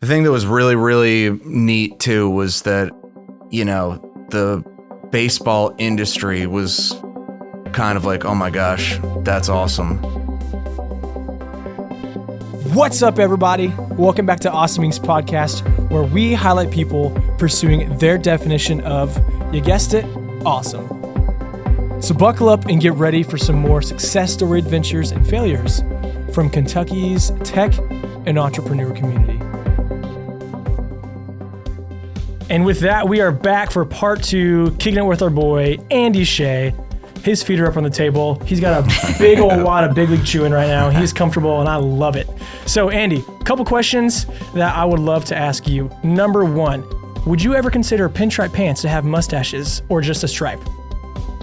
The thing that was really, really neat too was that, the baseball industry was kind of like, oh my gosh, that's awesome. What's up, everybody? Welcome back to Awesoming's podcast, where we highlight people pursuing their definition of, you guessed it, awesome. So buckle up and get ready for some more success story adventures and failures from Kentucky's tech and entrepreneur community. And with that, we are back for part 2, kicking it with our boy, Andy Shea. His feet are up on the table. He's got a big old wad of Big League Chewing right now. He's comfortable, and I love it. So, Andy, a couple questions that I would love to ask you. Number 1, would you ever consider pinstripe pants to have mustaches or just a stripe?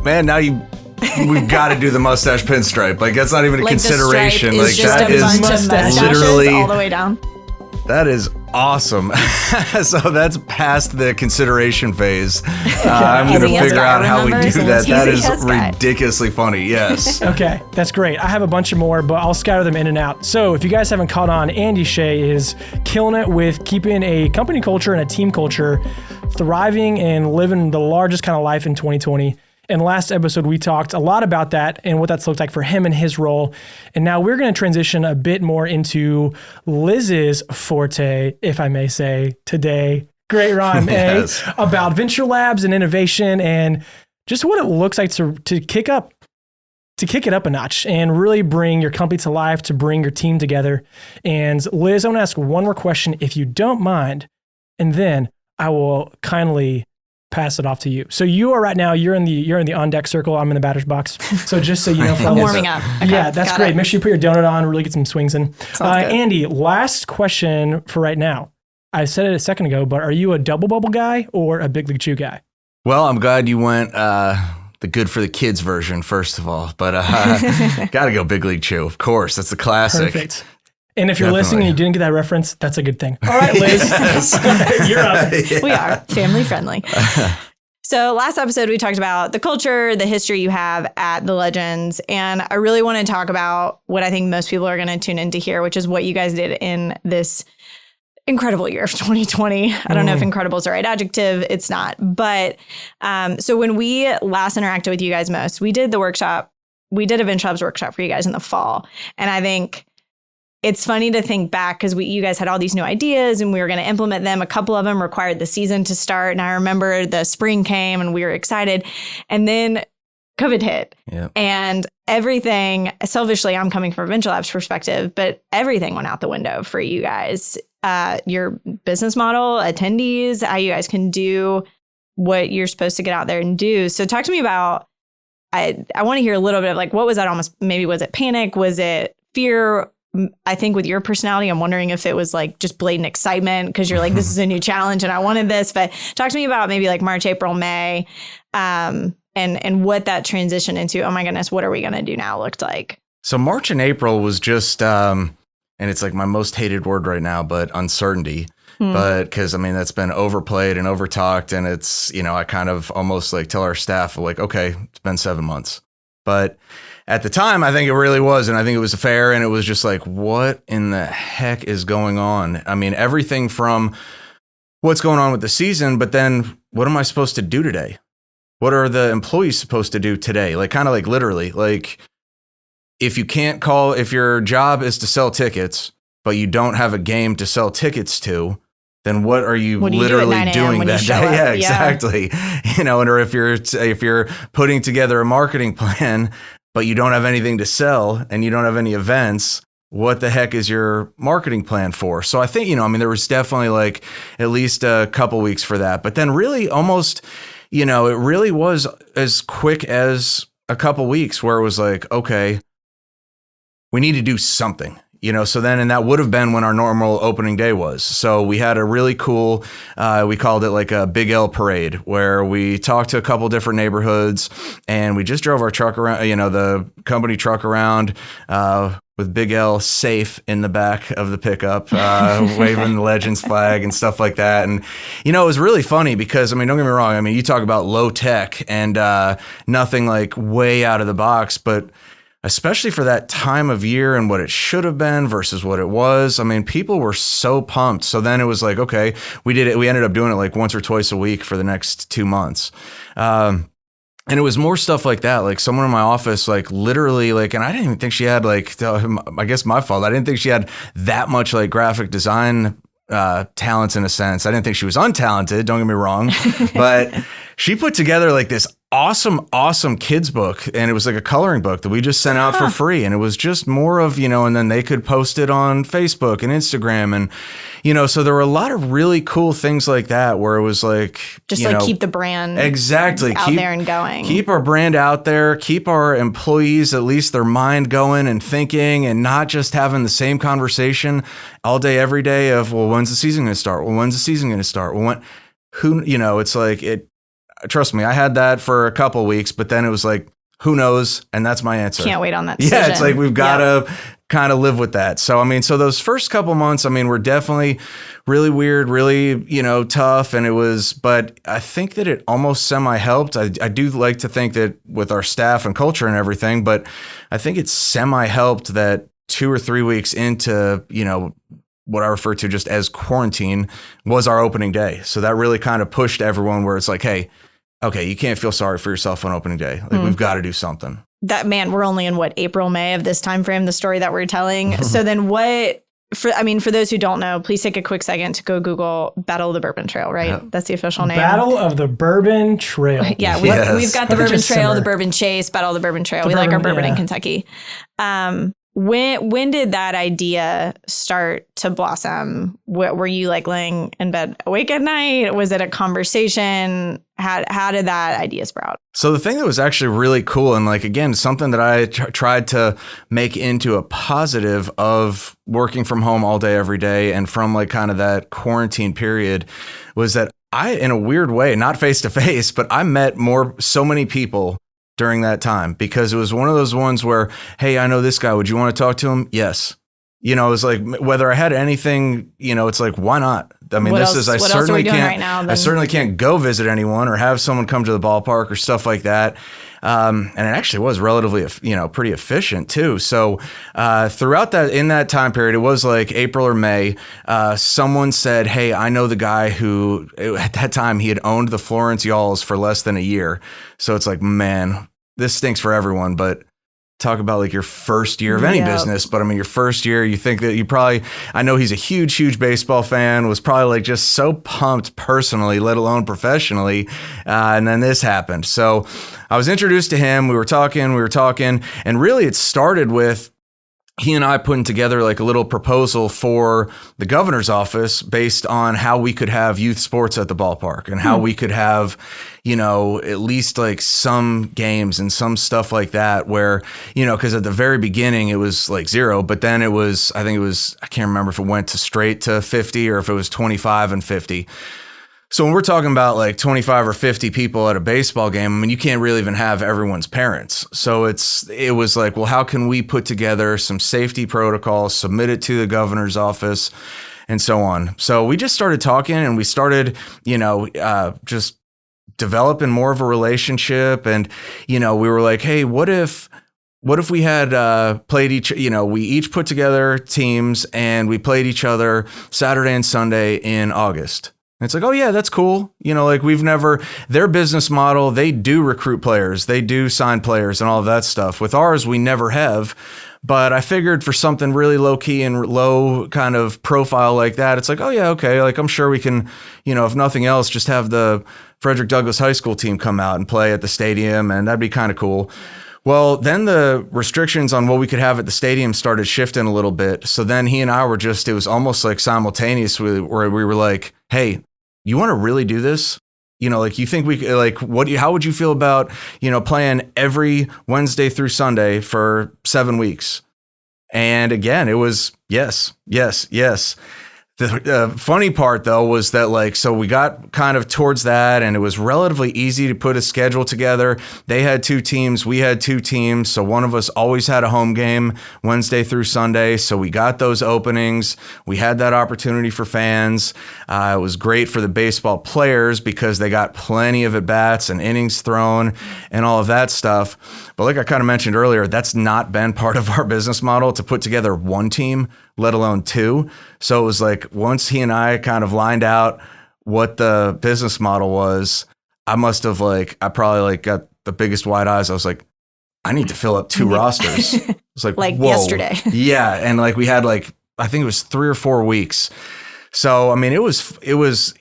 Man, now we've got to do the mustache pinstripe. Like, that's not even a consideration. Like, that is bunch of mustaches literally all the way down. That is awesome. So that's past the consideration phase. I'm going to figure out how we do that. That is ridiculously funny. Yes. Okay, that's great. I have a bunch of more, but I'll scatter them in and out. So if you guys haven't caught on, Andy Shea is killing it with keeping a company culture and a team culture thriving and living the largest kind of life in 2020. In last episode, we talked a lot about that and what that's looked like for him and his role. And now we're going to transition a bit more into Liz's forte, if I may say, today. Great rhyme, yes. About venture labs and innovation and just what it looks like to kick it up a notch and really bring your company to life, to bring your team together. And Liz, I want to ask one more question, if you don't mind, and then I will kindly pass it off to you. So you are right now, you're in the on deck circle. I'm in the batter's box. So just so you know, I'm warming up. Okay, yeah, that's great. Make sure you put your donut on, really get some swings in. Sounds good. Andy, last question for right now. I said it a second ago, but are you a double bubble guy or a Big League Chew guy? Well, I'm glad you went the good for the kids version, first of all. But got to go Big League Chew, of course. That's the classic. Perfect. And if you're listening and you didn't get that reference, that's a good thing. All right, Liz, you're up. Yeah. We are family friendly. So last episode, we talked about the culture, the history you have at the Legends. And I really want to talk about what I think most people are going to tune in to hear, which is what you guys did in this incredible year of 2020. I don't know if incredible is the right adjective. It's not. But so when we last interacted with you guys most, we did the workshop. We did a Venture Labs workshop for you guys in the fall. And I think it's funny to think back because you guys had all these new ideas and we were going to implement them. A couple of them required the season to start. And I remember the spring came and we were excited. And then COVID hit. Yep. And everything, selfishly, I'm coming from a Venture Labs perspective, but everything went out the window for you guys. Your business model, attendees, how you guys can do what you're supposed to get out there and do. So talk to me about, I want to hear a little bit of like, what was that almost, maybe was it panic? Was it fear? I think with your personality, I'm wondering if it was like just blatant excitement because you're like, this is a new challenge and I wanted this. But talk to me about maybe like March, April, May, and what that transition into, oh my goodness, what are we going to do now looked like? So March and April was just, and it's like my most hated word right now, but uncertainty. But because, I mean, that's been overplayed and overtalked. And it's, I kind of almost like tell our staff like, okay, it's been 7 months. But at the time, I think it really was. And I think it was fair. And it was just like, what in the heck is going on? I mean, everything from what's going on with the season, but then what am I supposed to do today? What are the employees supposed to do today? Like kind of like literally, like if your job is to sell tickets, but you don't have a game to sell tickets to, then what are you literally doing that day? Yeah, exactly. Or if you're putting together a marketing plan, but you don't have anything to sell and you don't have any events, what the heck is your marketing plan for? So I think, there was definitely like at least a couple weeks for that, but then really almost, it really was as quick as a couple weeks where it was like, okay, we need to do something. So then, and that would have been when our normal opening day was. So we had a really cool, we called it like a Big L parade where we talked to a couple different neighborhoods and we just drove our truck around, the company truck around, with Big L safe in the back of the pickup, waving the Legends flag and stuff like that. And, it was really funny because, don't get me wrong. You talk about low tech and, nothing like way out of the box, but especially for that time of year and what it should have been versus what it was. I mean, people were so pumped. So then it was like, okay, we did it. We ended up doing it like once or twice a week for the next 2 months. And it was more stuff like that. Like someone in my office, like literally like, and I didn't even think she had like, I guess my fault. I didn't think she had that much like graphic design talents in a sense. I didn't think she was untalented. Don't get me wrong, but she put together like this awesome kids book, and it was like a coloring book that we just sent out for free, and it was just more of, and then they could post it on Facebook and Instagram, and so there were a lot of really cool things like that where it was like just like keep the brand exactly out there and going, keep our brand out there, keep our employees at least their mind going and thinking, and not just having the same conversation all day every day of, well, when's the season going to start? Well, when's the season going to start? Well, it's like it. Trust me, I had that for a couple of weeks, but then it was like, who knows? And that's my answer. Can't wait on that decision. Yeah, it's like we've got to kind of live with that. So, I mean, so those first couple months, I mean, were definitely really weird, really, tough. And it was, but I think that it almost semi-helped. I do like to think that with our staff and culture and everything, but I think it semi-helped that 2 or 3 weeks into, what I refer to just as quarantine was our opening day. So that really kind of pushed everyone where it's like, hey, okay, you can't feel sorry for yourself on opening day. Like we've got to do something. That we're only in April, May of this time frame, the story that we're telling. So then for those who don't know, please take a quick second to go Google Battle of the Bourbon Trail, right? Yep. That's the official name. Battle of the Bourbon Trail. Yeah, we've got the Bourbon Trail, the Bourbon Chase, Battle of the Bourbon Trail. We like our bourbon in Kentucky. When did that idea start to blossom? Were you like laying in bed awake at night? Was it a conversation? How did that idea sprout? So the thing that was actually really cool, and like, again, something that I tried to make into a positive of working from home all day, every day, and from like kind of that quarantine period, was that I, in a weird way, not face to face, but I met so many people during that time, because it was one of those ones where, hey, I know this guy. Would you want to talk to him? Yes. It was like, whether I had anything, it's like, why not? I mean, I certainly can't go visit anyone or have someone come to the ballpark or stuff like that. And it actually was relatively, pretty efficient too. So, throughout in that time period, it was like April or May, someone said, hey, I know the guy who at that time he had owned the Florence Yalls for less than a year. So it's like, man, this stinks for everyone, but talk about like your first year of any business. But I mean, your first year, you think that I know he's a huge baseball fan, was probably like just so pumped personally, let alone professionally. And then this happened. So I was introduced to him. We were talking, and really it started with he and I putting together like a little proposal for the governor's office based on how we could have youth sports at the ballpark and how we could have, at least like some games and some stuff like that where, because at the very beginning it was like 0, but then I can't remember if it went straight to 50 or if it was 25 and 50. So when we're talking about like 25 or 50 people at a baseball game, I mean, you can't really even have everyone's parents. So it was like, well, how can we put together some safety protocols, submit it to the governor's office, and so on. So we just started talking, and we started, just developing more of a relationship. And, we were like, hey, what if we had played we each put together teams and we played each other Saturday and Sunday in August. And it's like, oh yeah, that's cool. Like their business model, they do recruit players, they do sign players and all of that stuff. With ours, we never have. But I figured for something really low key and low kind of profile like that, it's like, oh yeah, okay. Like I'm sure we can, if nothing else, just have the Frederick Douglass High School team come out and play at the stadium. And that'd be kind of cool. Well, then the restrictions on what we could have at the stadium started shifting a little bit. So then he and I were it was almost like simultaneous where we were like, hey, you want to really do this? Like you think how would you feel about, playing every Wednesday through Sunday for 7 weeks? And again, it was yes. The funny part, though, was that, like, so we got kind of towards that, and it was relatively easy to put a schedule together. They had 2 teams. We had 2 teams. So one of us always had a home game Wednesday through Sunday. So we got those openings. We had that opportunity for fans. It was great for the baseball players because they got plenty of at-bats and innings thrown and all of that stuff. But like I kind of mentioned earlier, that's not been part of our business model to put together one team, let alone 2. So it was like once he and I kind of lined out what the business model was, I probably like got the biggest wide eyes. I was like, I need to fill up 2 rosters. It's like whoa. Yesterday. Yeah. And like we had like, I think it was 3 or 4 weeks. So, I mean, it was,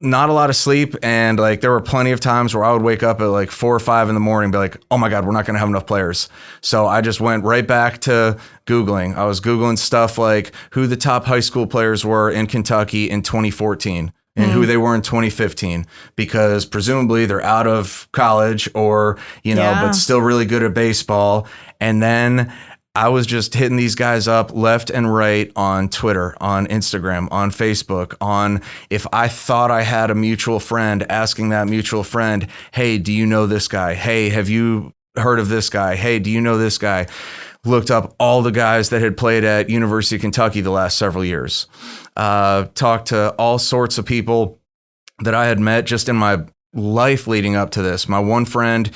not a lot of sleep. And like, there were plenty of times where I would wake up at like 4 or 5 in the morning and be like, oh my God, we're not going to have enough players. So I just went right back to Googling. I was Googling stuff like who the top high school players were in Kentucky in 2014 and who they were in 2015, because presumably they're out of college or, but still really good at baseball. And then I was just hitting these guys up left and right on Twitter, on Instagram, on Facebook, if I thought I had a mutual friend, asking that mutual friend, hey, do you know this guy? Hey, have you heard of this guy? Hey, do you know this guy? Looked up all the guys that had played at University of Kentucky the last several years. Talked to all sorts of people that I had met just in my life leading up to this. My one friend,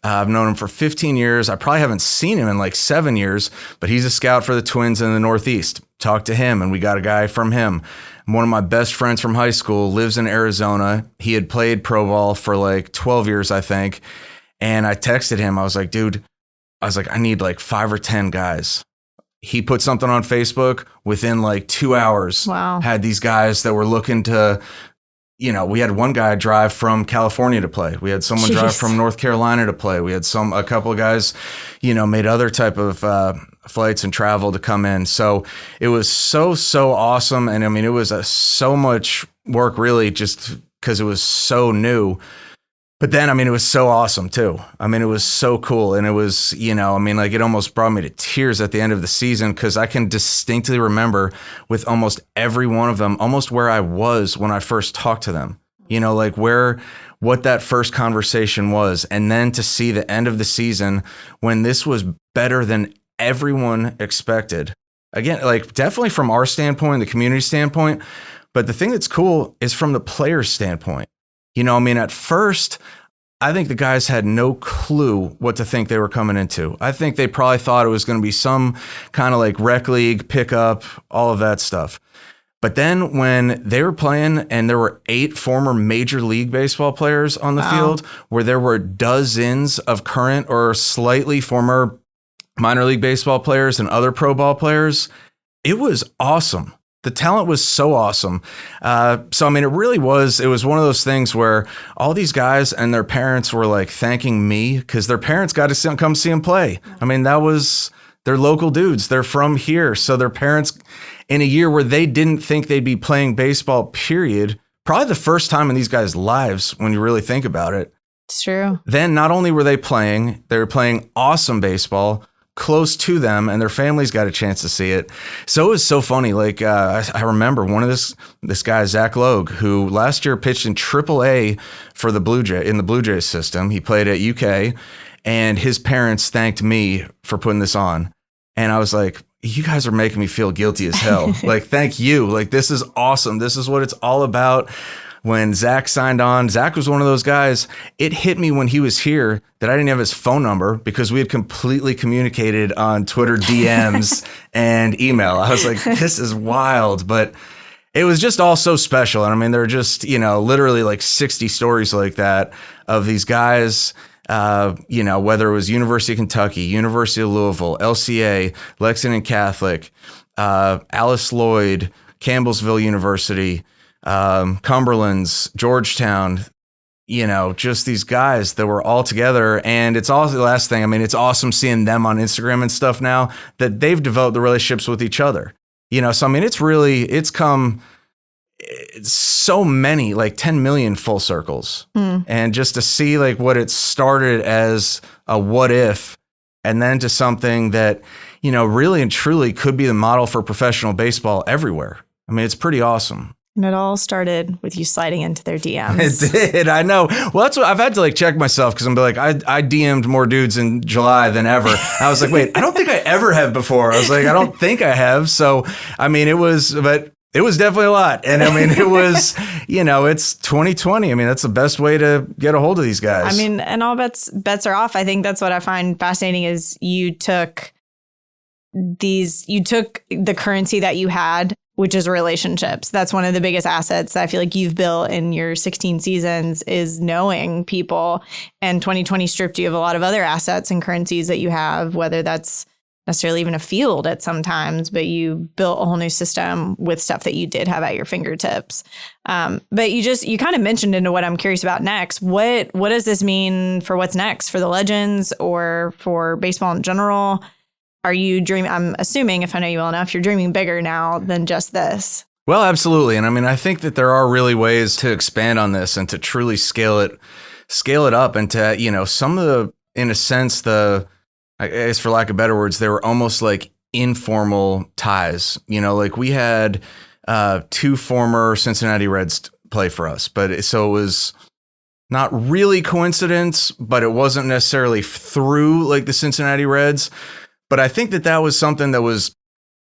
I've known him for 15 years. I probably haven't seen him in like 7 years, but he's a scout for the Twins in the Northeast. Talked to him and we got a guy from him. One of my best friends from high school lives in Arizona. He had played pro ball for like 12 years, I think. And I texted him. I was like, dude, I need like 5 or 10 guys. He put something on Facebook within like 2 hours. Wow. Had these guys that were looking to, we had one guy drive from California to play. We had someone drive from North Carolina to play. We had a couple of guys, made other type of flights and travel to come in. So it was so awesome. And I mean, it was so much work really just because it was so new. But then, I mean, it was so awesome too. I mean, it was so cool. And it was, it almost brought me to tears at the end of the season because I can distinctly remember with almost every one of them, almost where I was when I first talked to them, what that first conversation was. And then to see the end of the season when this was better than everyone expected. Again, like definitely from our standpoint, the community standpoint. But the thing that's cool is from the player's standpoint. At first, I think the guys had no clue what to think they were coming into. I think they probably thought it was going to be some kind of like rec league pickup, all of that stuff. But then when they were playing and there were 8 former Major League Baseball players on the field, where there were dozens of current or slightly former minor league baseball players and other pro ball players, it was awesome. The talent was so awesome. So, I mean, it was one of those things where all these guys and their parents were like thanking me because their parents got to come see them play. I mean, they're local dudes. They're from here. So their parents, in a year where they didn't think they'd be playing baseball, period, probably the first time in these guys' lives when you really think about it. It's true. Then not only were they were playing awesome baseball, close to them, and their families got a chance to see it. So it was so funny. Like I remember one of this guy, Zach Logue, who last year pitched in AAA for the Blue Jays system. He played at UK, and his parents thanked me for putting this on. And I was like, you guys are making me feel guilty as hell. Like, thank you. Like, this is awesome. This is what it's all about. When Zach signed on, Zach was one of those guys. It hit me when he was here that I didn't have his phone number because we had completely communicated on Twitter DMs and email. I was like, this is wild. But it was just all so special. And I mean, there are just, literally like 60 stories like that of these guys, whether it was University of Kentucky, University of Louisville, LCA, Lexington Catholic, Alice Lloyd, Campbellsville University, Cumberland's, Georgetown, just these guys that were all together. And it's also the last thing. I mean, it's awesome seeing them on Instagram and stuff now that they've developed the relationships with each other, so I mean, it's come so many, like 10 million full circles. And just to see like what it started as a what if, and then to something that, really and truly could be the model for professional baseball everywhere. I mean, it's pretty awesome. And it all started with you sliding into their DMs. It did. I know. Well, that's what I've had to like check myself because I'm like, I DM'd more dudes in July than ever. I was like, wait, I don't think I ever have before. I was like, I don't think I have. So, I mean, it was definitely a lot. And I mean, it was, it's 2020. I mean, that's the best way to get a hold of these guys. I mean, and all bets are off. I think that's what I find fascinating is you took the currency that you had, which is relationships. That's one of the biggest assets that I feel like you've built in your 16 seasons is knowing people. And 2020 stripped you of a lot of other assets and currencies that you have, whether that's necessarily even a field at sometimes, but you built a whole new system with stuff that you did have at your fingertips. But you kind of mentioned into what I'm curious about next. What does this mean for what's next for the Legends or for baseball in general? Are you dreaming? I'm assuming, if I know you well enough, you're dreaming bigger now than just this. Well, absolutely. And I mean, I think that there are really ways to expand on this and to truly scale it up and to, some of the, in a sense, I guess for lack of better words, they were almost like informal ties. Like we had 2 former Cincinnati Reds play for us, so it was not really coincidence, but it wasn't necessarily through like the Cincinnati Reds. But I think that was something that was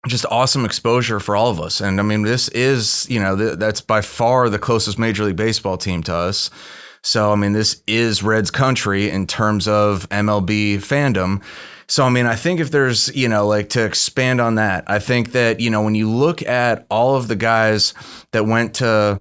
just awesome exposure for all of us. And I mean, this is, that's by far the closest Major League Baseball team to us. So, I mean, this is Reds country in terms of MLB fandom. So, I mean, I think if there's, like to expand on that, I think that, when you look at all of the guys that went to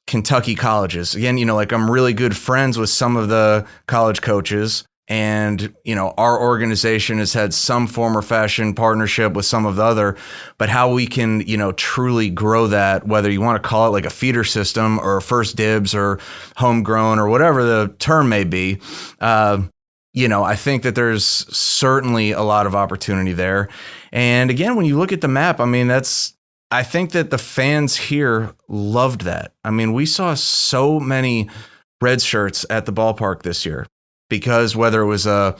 Kentucky colleges, again, like I'm really good friends with some of the college coaches. And, our organization has had some form or fashion partnership with some of the other, but how we can, truly grow that, whether you want to call it like a feeder system or first dibs or homegrown or whatever the term may be, I think that there's certainly a lot of opportunity there. And again, when you look at the map, I mean, I think that the fans here loved that. I mean, we saw so many Reds shirts at the ballpark this year. Because whether it was a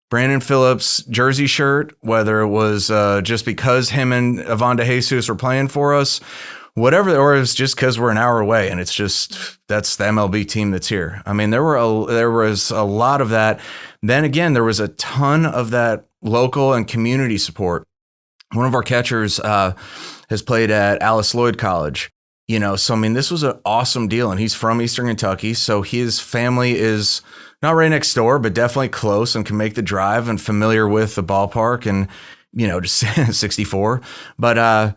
Brandon Phillips jersey shirt, whether it was just because him and Ivan De Jesus were playing for us, whatever, or it was just because we're an hour away and it's just, that's the MLB team that's here. I mean, there was a lot of that. Then again, there was a ton of that local and community support. One of our catchers has played at Alice Lloyd College. So I mean, this was an awesome deal, and he's from Eastern Kentucky, so his family is not right next door, but definitely close and can make the drive and familiar with the ballpark and, just 64. But I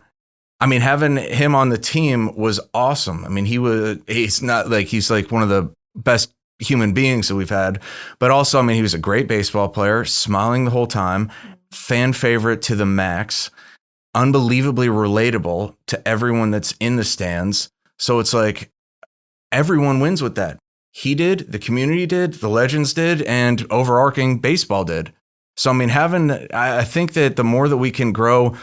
mean, having him on the team was awesome. I mean, he's like one of the best human beings that we've had, but also, I mean, he was a great baseball player, smiling the whole time, fan favorite to the max, unbelievably relatable to everyone that's in the stands. So it's like everyone wins with that. He did, the community did, the Legends did, and overarching baseball did. So, I mean, I think that the more that we can grow,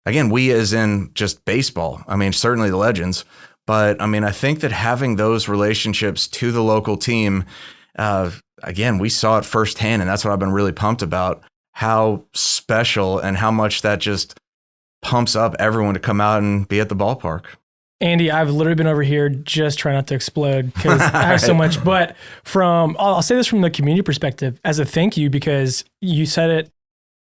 again, we as in just baseball, I mean, certainly the Legends, but I mean, I think that having those relationships to the local team, again, we saw it firsthand, and that's what I've been really pumped about, how special and how much that just pumps up everyone to come out and be at the ballpark. Andy, I've literally been over here just trying not to explode because I have so much. But I'll say this from the community perspective as a thank you, because you said it,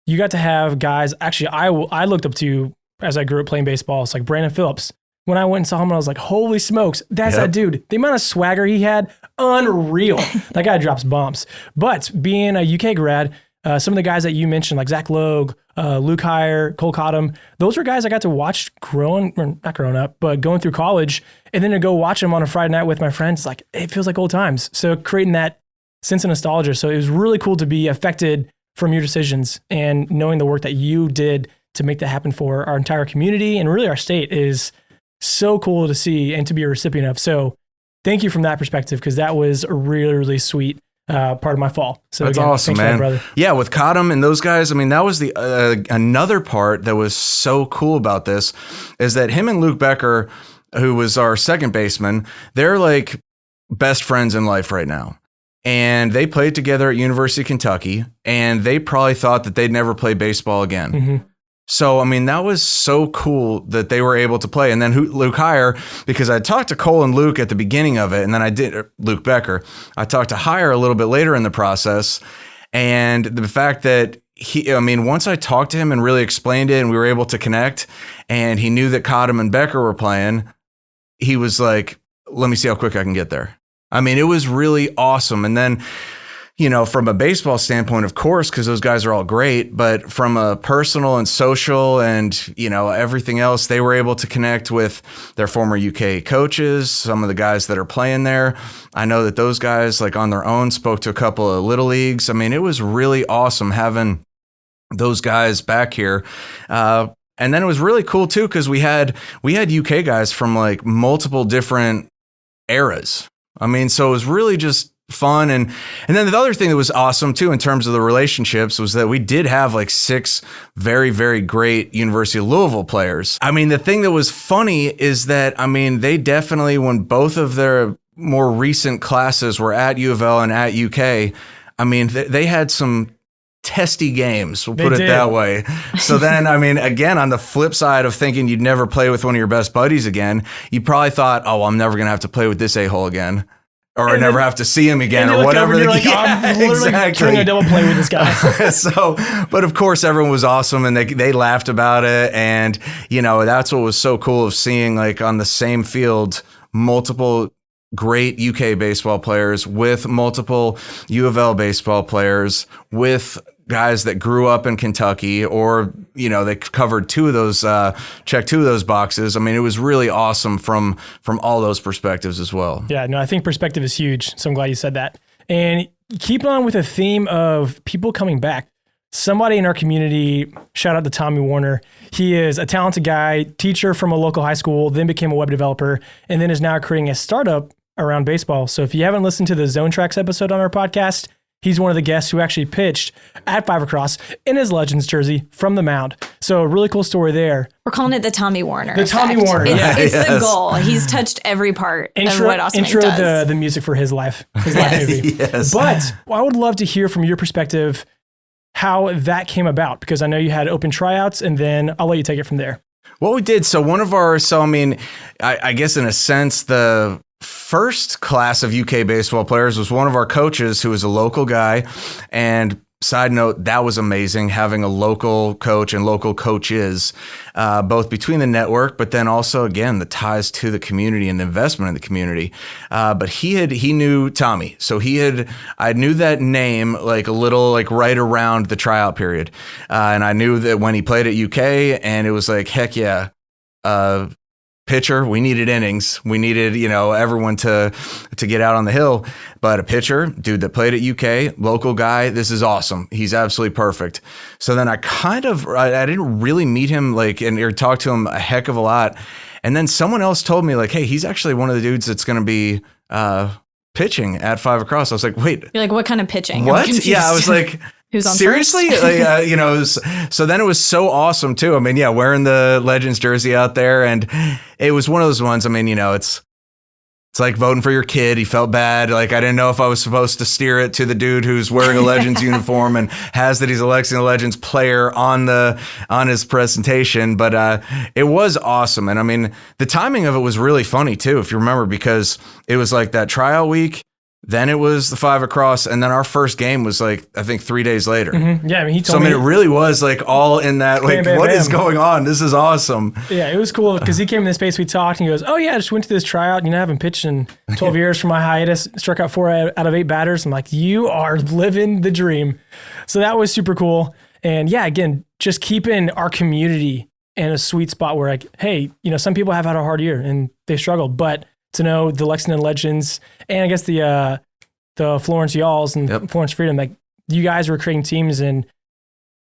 you got to have guys. Actually, I looked up to as I grew up playing baseball. It's like Brandon Phillips. When I went and saw him, I was like, holy smokes, that's that dude. The amount of swagger he had, unreal. That guy drops bombs. But being a UK grad, some of the guys that you mentioned, like Zach Logue, Luke Heyer, Cole Cottom, those were guys I got to watch not growing up, but going through college, and then to go watch them on a Friday night with my friends, like it feels like old times. So creating that sense of nostalgia. So it was really cool to be affected from your decisions, and knowing the work that you did to make that happen for our entire community and really our state is so cool to see and to be a recipient of. So thank you from that perspective, because that was a really, really sweet part of my fall. So that's again, awesome, man. Brother. Yeah, with Cottom and those guys, I mean, that was the another part that was so cool about this is that him and Luke Becker, who was our second baseman, they're like best friends in life right now. And they played together at University of Kentucky, and they probably thought that they'd never play baseball again. Mm-hmm. So, I mean, that was so cool that they were able to play. And then Luke Heyer, because I talked to Cole and Luke at the beginning of it, and then Luke Becker. I talked to Heyer a little bit later in the process. And the fact that once I talked to him and really explained it and we were able to connect and he knew that Cottom and Becker were playing, he was like, let me see how quick I can get there. I mean, it was really awesome. And then, from a baseball standpoint, of course, because those guys are all great, but from a personal and social and, everything else, they were able to connect with their former UK coaches, some of the guys that are playing there. I know that those guys, like on their own, spoke to a couple of little leagues. I mean, it was really awesome having those guys back here. And then it was really cool, too, because we had UK guys from like multiple different eras. I mean, so it was really just fun. And then the other thing that was awesome too, in terms of the relationships, was that we did have like 6 very, very great University of Louisville players. I mean, the thing that was funny is that, they definitely, when both of their more recent classes were at U of L and at UK, they had some testy games, we'll put it that way. So then, again, on the flip side of thinking you'd never play with one of your best buddies again, you probably thought, oh, well, I'm never going to have to play with this a-hole again. Or I never have to see him again, or whatever. I'm literally trying to double play with this guy. But of course, everyone was awesome, and they laughed about it, and that's what was so cool of seeing, like on the same field, multiple great UK baseball players with multiple U of L baseball players with guys that grew up in Kentucky, or they covered checked 2 of those boxes. It was really awesome from all those perspectives as well. Yeah, no, I think perspective is huge. So I'm glad you said that. And keep on with a theme of people coming back. Somebody in our community, shout out to Tommy Warner. He is a talented guy, teacher from a local high school, then became a web developer, and then is now creating a startup around baseball. So if you haven't listened to the Zone Tracks episode on our podcast, he's one of the guests who actually pitched at 5 Across in his Legends jersey from the mound. So a really cool story there. We're calling it the Tommy Warner effect. Tommy Warner. It's the goal. He's touched every part of what Awesome Inc. does. The music for his life movie. Yes. But I would love to hear from your perspective how that came about, because I know you had open tryouts, and then I'll let you take it from there. What we did, I guess in a sense, the first class of UK baseball players was one of our coaches who was a local guy. And side note, that was amazing, having a local coach and local coaches, both between the network, but then also, again, the ties to the community and the investment in the community. But he knew Tommy. So I knew that name like a little, like right around the tryout period. And I knew that when he played at UK, and it was like, heck yeah, pitcher, we needed innings. We needed, everyone to get out on the hill. But a pitcher, dude that played at UK, local guy, this is awesome. He's absolutely perfect. So then I didn't really meet him or talk to him a heck of a lot. And then someone else told me hey, he's actually one of the dudes that's going to be pitching at 5 Across. I was like, wait. You're like, what kind of pitching? What? Yeah, I was like, who's on seriously? So then it was so awesome too. Wearing the Legends jersey out there, and it was one of those ones. It's like voting for your kid. He felt bad. I didn't know if I was supposed to steer it to the dude who's wearing a Legends uniform and has that he's electing a Legends player on his presentation. But it was awesome. And the timing of it was really funny too, if you remember, because it was like that trial week. Then it was the 5 Across, and then our first game was I think 3 days later. Mm-hmm. Yeah, he told me. It really was all in that, what is going on? This is awesome. Yeah, it was cool because he came in the space, we talked, and he goes, oh yeah, I just went to this tryout, I haven't pitched in 12 years from my hiatus, struck out 4 out of 8 batters. I'm like, you are living the dream. So that was super cool. And yeah, again, just keeping our community in a sweet spot where hey, some people have had a hard year and they struggled, but to know the Lexington Legends and I guess the Florence Y'alls and Florence Freedom, you guys were creating teams and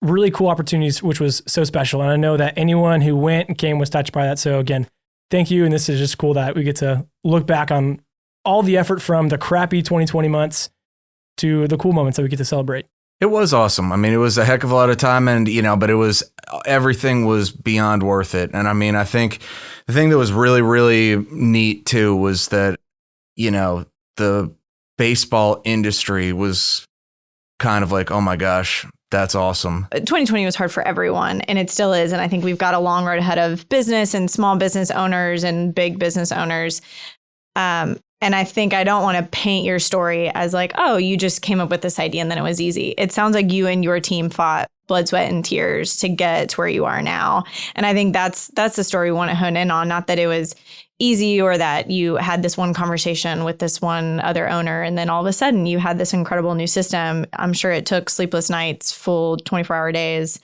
really cool opportunities, which was so special. And I know that anyone who went and came was touched by that. So again, thank you. And this is just cool that we get to look back on all the effort from the crappy 2020 months to the cool moments that we get to celebrate. It was awesome. It was a heck of a lot of time, and but everything was beyond worth it. And I think the thing that was really, really neat too was that, the baseball industry was kind of like, oh my gosh, That's awesome. 2020 was hard for everyone, and it still is. And I think we've got a long road ahead of business and small business owners and big business owners. And I think I don't want to paint your story as like, oh, you just came up with this idea and then it was easy. It sounds like you and your team fought blood, sweat, and tears to get to where you are now. And I think that's the story we want to hone in on. Not that it was easy or that you had this one conversation with this one other owner and then all of a sudden you had this incredible new system. I'm sure it took sleepless nights, full 24-hour days.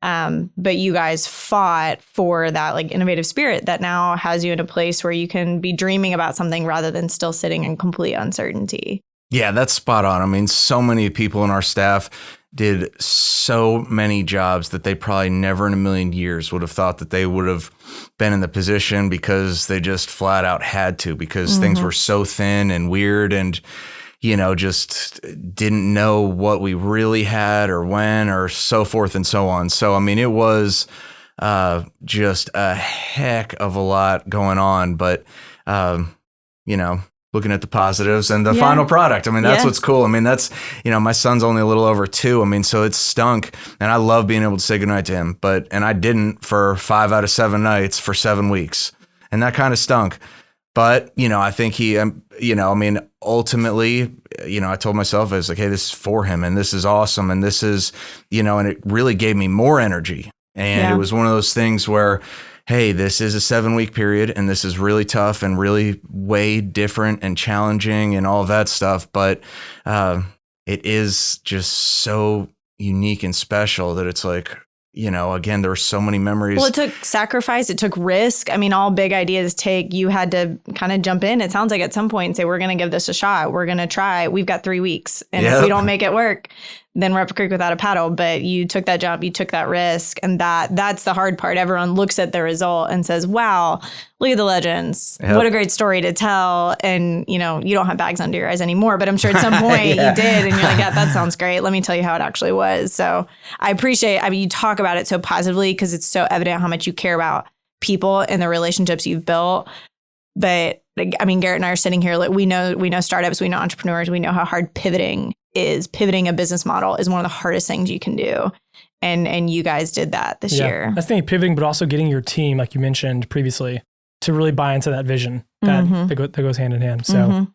But you guys fought for that like innovative spirit that now has you in a place where you can be dreaming about something rather than still sitting in complete uncertainty. Yeah, that's spot on. I mean, so many people in our staff did so many jobs that they probably never in a million years would have thought that they would have been in the position because they just flat out had to, because things were so thin and weird and, you know, just didn't know what we really had or when or so forth and so on. So, I mean, it was just a heck of a lot going on, but, you know, looking at the positives and the final product. I mean, that's what's cool. I mean, that's, you know, my son's only a little over 2. I mean, so it stunk and I love being able to say goodnight to him, and I didn't for 5 out of 7 nights for 7 weeks. And that kind of stunk. But, you know, I think he, you know, I mean, ultimately, you know, I told myself, I was like, hey, this is for him and this is awesome. And this is, you know, and it really gave me more energy. And it was one of those things where, hey, this is a 7-week period and this is really tough and really way different and challenging and all of that stuff. But it is just so unique and special that it's like, you know, again, there were so many memories. Well, it took sacrifice. It took risk. I mean, all big ideas you had to kind of jump in. It sounds like at some point say, we're going to give this a shot. We're going to try. We've got 3 weeks. And if we don't make it work, then we're up a creek without a paddle. But you took that jump, you took that risk. And that's the hard part. Everyone looks at the result and says, wow, look at the legends. What a great story to tell. And, you know, you don't have bags under your eyes anymore, but I'm sure at some point you did. And you're like, yeah, that sounds great. Let me tell you how it actually was. So I appreciate, I mean, you talk about it so positively because it's so evident how much you care about people and the relationships you've built. But I mean, Garrett and I are sitting here, like we know startups, we know entrepreneurs, we know how hard pivoting is. Pivoting a business model is one of the hardest things you can do. And you guys did that this year. That's the thing, pivoting, but also getting your team, like you mentioned previously, to really buy into that vision that goes hand in hand. So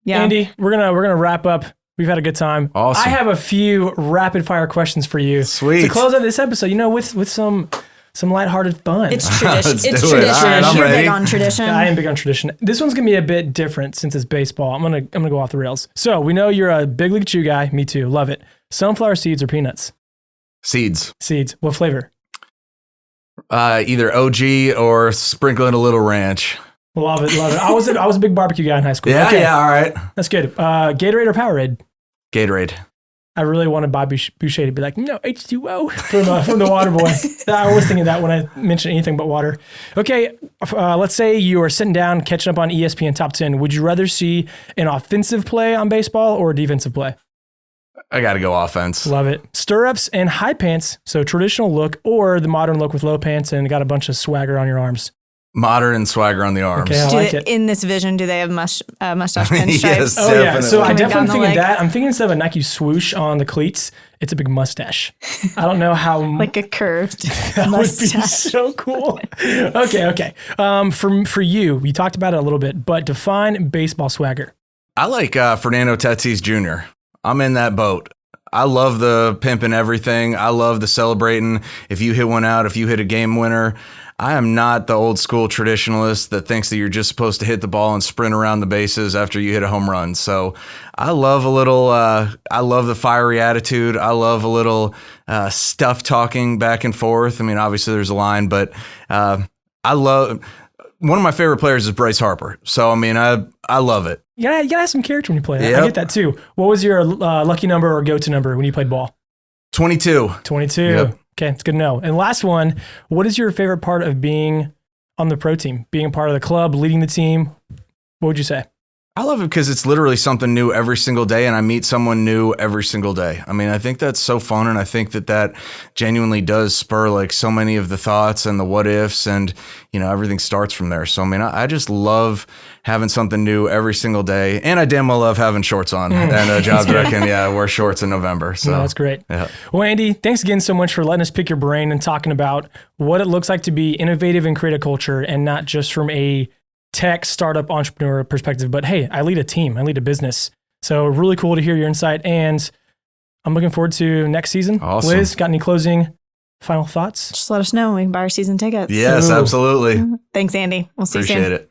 Andy, we're gonna wrap up. We've had a good time. Awesome. I have a few rapid fire questions for you. Sweet. To close out this episode, you know, with some lighthearted fun. It's tradition. It's tradition. Right, You're ready. big on tradition. I am big on tradition. This one's gonna be a bit different since it's baseball. I'm gonna go off the rails. So we know you're a big league chew guy. Me too. Love it. Sunflower seeds or peanuts? Seeds. Seeds. What flavor? Either OG or sprinkling a little ranch. Love it. I was a big barbecue guy in high school. Yeah, Okay. yeah, all right. That's good. Gatorade or Powerade? Gatorade. I really wanted Bobby Boucher to be like, no, H2O from the Water Boy. I was thinking that when I mentioned anything but water. Okay, let's say you are sitting down, catching up on ESPN Top 10. Would you rather see an offensive play on baseball or a defensive play? I got to go offense. Love it. Stirrups and high pants, so traditional look, or the modern look with low pants and got a bunch of swagger on your arms? Modern and swagger on the arms. Okay, I like it. In this vision, do they have mustache pinstripes? Yes. Oh, yeah. So I Coming down definitely the thinking leg. that. I'm thinking instead of a Nike swoosh on the cleats, it's a big mustache. I don't know how. Like a curved that would be mustache. so cool. Okay. For you, we talked about it a little bit, but define baseball swagger. I like Fernando Tatis Jr. I'm in that boat. I love the pimping everything. I love the celebrating. If you hit one out, if you hit a game winner. I am not the old school traditionalist that thinks that you're just supposed to hit the ball and sprint around the bases after you hit a home run. So I love a little, I love the fiery attitude. I love a little stuff talking back and forth. I mean, obviously there's a line, but I love, one of my favorite players is Bryce Harper. So, I mean, I love it. You gotta have some character when you play. Yep. I get that too. What was your lucky number or go-to number when you played ball? 22. 22. Yep. Okay, it's good to know. And last one, what is your favorite part of being on the pro team? Being a part of the club, leading the team? What would you say? I love it because it's literally something new every single day, and I meet someone new every single day. I mean, I think that's so fun, and I think that genuinely does spur like so many of the thoughts and the what ifs, and everything starts from there. So I mean, I just love having something new every single day, and I damn well love having shorts on and a job that I can wear shorts in November. So that's great. Yeah. Well, Andy, thanks again so much for letting us pick your brain and talking about what it looks like to be innovative and create a culture, and not just from a tech startup entrepreneur perspective, but hey, I lead a team, I lead a business. So really cool to hear your insight, and I'm looking forward to next season. Awesome. Liz, got any closing final thoughts? Just let us know when we can buy our season tickets. Yes, absolutely. Thanks, Andy. We'll see you soon. Appreciate it.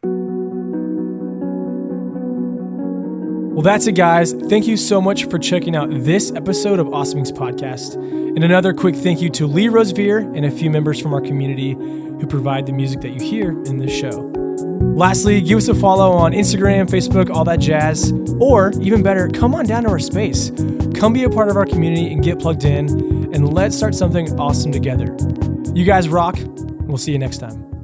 Well, that's it, guys. Thank you so much for checking out this episode of Awesome Inc. Podcast. And another quick thank you to Lee Rosevere and a few members from our community who provide the music that you hear in this show. Lastly, give us a follow on Instagram, Facebook, all that jazz. Or even better, come on down to our space. Come be a part of our community and get plugged in, and let's start something awesome together. You guys rock. We'll see you next time.